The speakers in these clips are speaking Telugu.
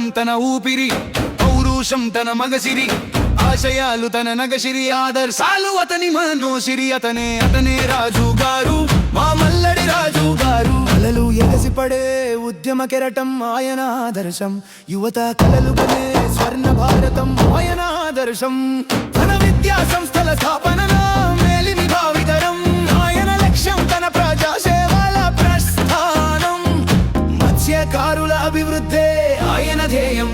పోరాటం తన ఊపిరి, పౌరుషం తన మగసిరి, ఆశయాలు తన నగసిరి, ఆదర్శాలు అతని మనోసిరి. అతనే రాజు గారు, మా మల్లడి రాజు గారు. కలలు ఎగసిపడే ఉద్యమ కెరటం ఆయన ఆదర్శం, యువత కలలు కనే స్వర్ణ భారతం ఆయన ఆదర్శం. తన విద్యా సంస్థల స్థాపనలో మేలిమి భావితరం, ఆయన లక్ష్యం తన ప్రజా సేవల ప్రస్థానం. మత్స్యకారుల అభివృద్ధే ఆయన ధ్యేయం.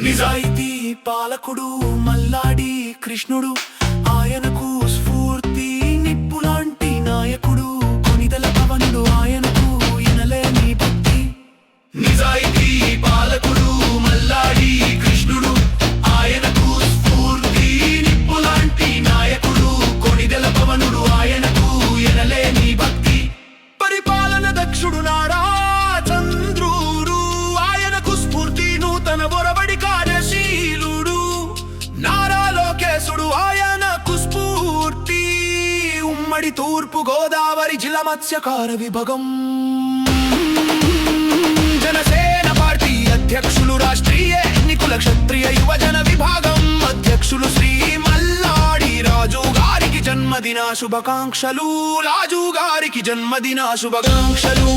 నిజాయితీ పాలకుడు మల్లాడి కృష్ణుడు, ఆయనకు స్ఫూర్తి నిప్పులాంటి నాయకుడు. కొనిదెల పవనుడు ఆయనకు ఎనలేని భక్తి. నిజాయితీ పాలకుడు మల్లాడి కృష్ణుడు, ఆయనకు స్ఫూర్తి నిప్పులాంటి నాయకుడు. కొనిదెల పవనుడు ఆయనకు ఎనలేని భక్తి. పరిపాలన దక్షుడు నారా చంద్రుడు, ఆయనకు స్ఫూర్తి నూతన బొరబడి కార్యశీలుడు. నారా లోకేశుడు ఆయనకు స్ఫూర్తి, ఉమ్మడి తూర్పు గోదావరి జిల్లా మత్స్యకార విభాగం. జనసేన పార్టీ అధ్యక్షులు, రాష్ట్రీయ ఎన్నికల క్షత్రియ యువజన విభాగం అధ్యక్షులు శ్రీ మల్లాడి రాజు గారికి జన్మదిన శుభాకాంక్షలు. రాజు గారికి జన్మదిన శుభాకాంక్షలు.